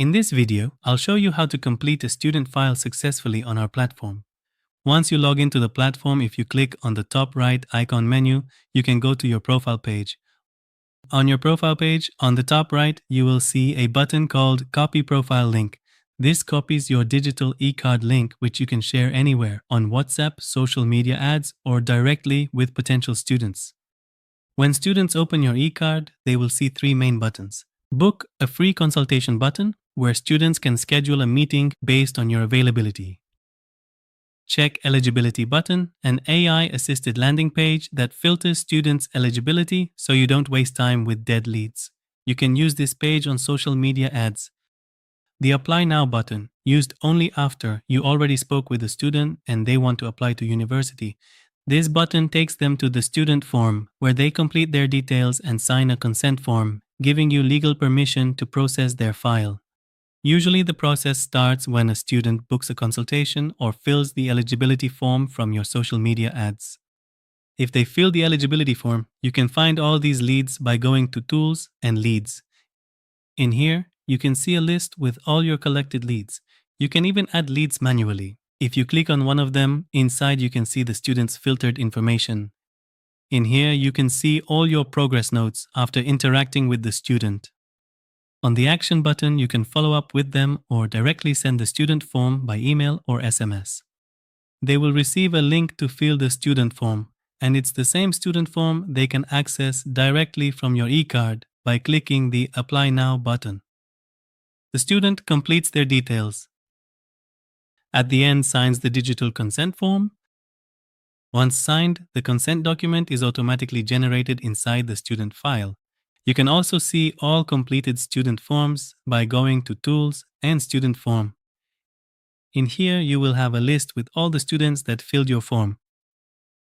In this video, I'll show you how to complete a student file successfully on our platform. Once you log into the platform, if you click on the top right icon menu, you can go to your profile page. On your profile page, on the top right, you will see a button called Copy Profile Link. This copies your digital e-card link, which you can share anywhere on WhatsApp, social media ads, or directly with potential students. When students open your e-card, they will see three main buttons. Book a free consultation button, where students can schedule a meeting based on your availability. Check eligibility button, an AI-assisted landing page that filters students' eligibility so you don't waste time with dead leads. You can use this page on social media ads. The Apply Now button, used only after you already spoke with a student and they want to apply to university. This button takes them to the student form, where they complete their details and sign a consent form, giving you legal permission to process their file. Usually the process starts when a student books a consultation or fills the eligibility form from your social media ads. If they fill the eligibility form, you can find all these leads by going to Tools and Leads. In here, you can see a list with all your collected leads. You can even add leads manually. If you click on one of them, inside you can see the student's filtered information. In here, you can see all your progress notes after interacting with the student. On the Action button, you can follow up with them or directly send the student form by email or SMS. They will receive a link to fill the student form, and it's the same student form they can access directly from your e-card by clicking the Apply Now button. The student completes their details. At the end, signs the digital consent form. Once signed, the consent document is automatically generated inside the student file. You can also see all completed student forms by going to Tools and Student Form. In here, you will have a list with all the students that filled your form.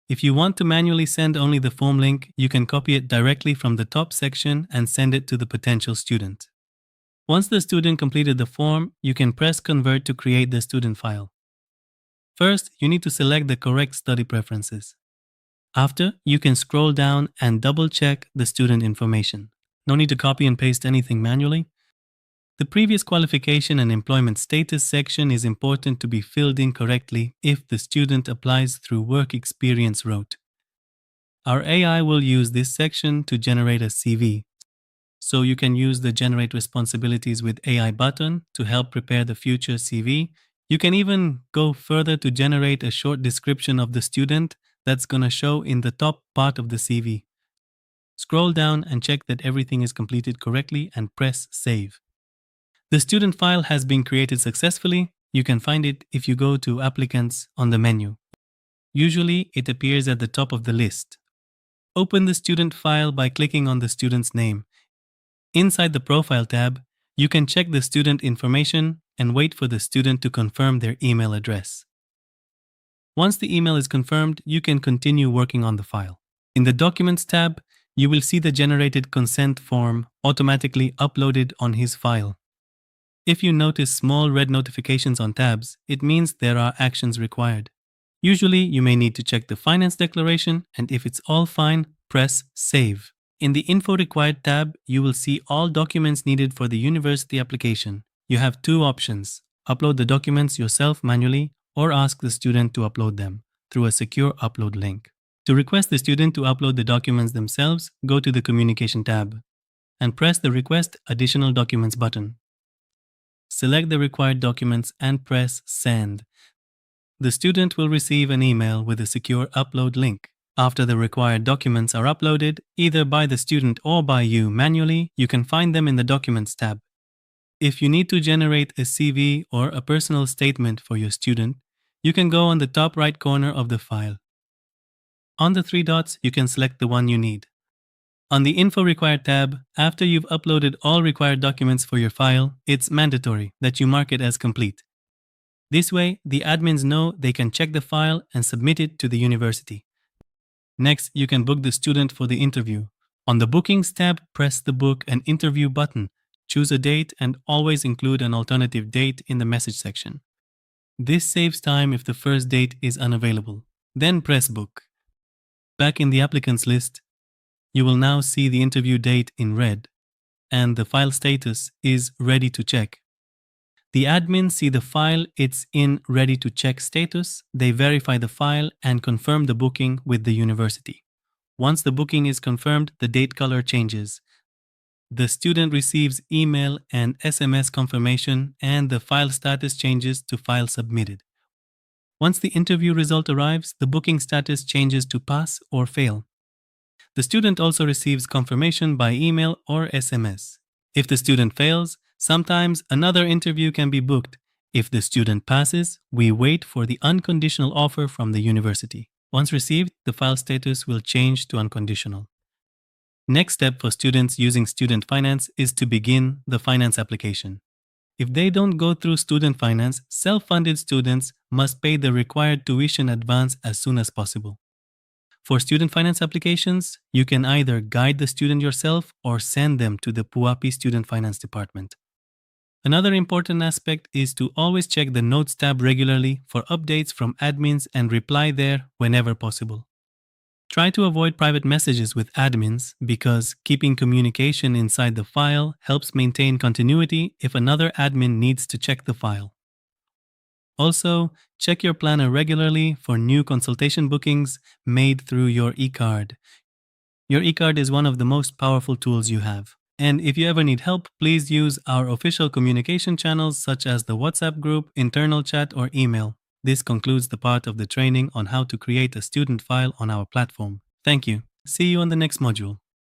If you want to manually send only the form link, you can copy it directly from the top section and send it to the potential student. Once the student completed the form, you can press Convert to create the student file. First, you need to select the correct study preferences. After, you can scroll down and double-check the student information. No need to copy and paste anything manually. The previous qualification and employment status section is important to be filled in correctly if the student applies through work experience route. Our AI will use this section to generate a CV, so you can use the Generate Responsibilities with AI button to help prepare the future CV. You can even go further to generate a short description of the student that's going to show in the top part of the CV. Scroll down and check that everything is completed correctly and press Save. The student file has been created successfully. You can find it if you go to Applicants on the menu. Usually, it appears at the top of the list. Open the student file by clicking on the student's name. Inside the Profile tab, you can check the student information and wait for the student to confirm their email address. Once the email is confirmed, you can continue working on the file. In the Documents tab, you will see the generated consent form automatically uploaded on his file. If you notice small red notifications on tabs, it means there are actions required. Usually, you may need to check the finance declaration, and if it's all fine, press Save. In the Info Required tab, you will see all documents needed for the university application. You have two options: upload the documents yourself manually, or ask the student to upload them through a secure upload link. To request the student to upload the documents themselves, go to the Communication tab and press the Request Additional Documents button. Select the required documents and press Send. The student will receive an email with a secure upload link. After the required documents are uploaded, either by the student or by you manually, you can find them in the Documents tab. If you need to generate a CV or a personal statement for your student, you can go on the top right corner of the file. On the three dots, you can select the one you need. On the Info Required tab, after you've uploaded all required documents for your file, it's mandatory that you mark it as complete. This way, the admins know they can check the file and submit it to the university. Next, you can book the student for the interview. On the Bookings tab, press the Book an Interview button. Choose a date and always include an alternative date in the message section. This saves time if the first date is unavailable. Then press Book. Back in the applicants list, you will now see the interview date in red, and the file status is ready to check. The admins see the file it's in ready to check status, they verify the file and confirm the booking with the university. Once the booking is confirmed, the date color changes. The student receives email and SMS confirmation and the file status changes to file submitted. Once the interview result arrives, the booking status changes to pass or fail. The student also receives confirmation by email or SMS. If the student fails, sometimes another interview can be booked. If the student passes, we wait for the unconditional offer from the university. Once received, the file status will change to unconditional. Next step for students using student finance is to begin the finance application. If they don't go through student finance, self-funded students must pay the required tuition advance as soon as possible. For student finance applications, you can either guide the student yourself or send them to the Puapi Student Finance Department. Another important aspect is to always check the Notes tab regularly for updates from admins and reply there whenever possible. Try to avoid private messages with admins because keeping communication inside the file helps maintain continuity if another admin needs to check the file. Also, check your planner regularly for new consultation bookings made through your e-card. Your e-card is one of the most powerful tools you have. And if you ever need help, please use our official communication channels such as the WhatsApp group, internal chat, or email. This concludes the part of the training on how to create a student file on our platform. Thank you. See you on the next module.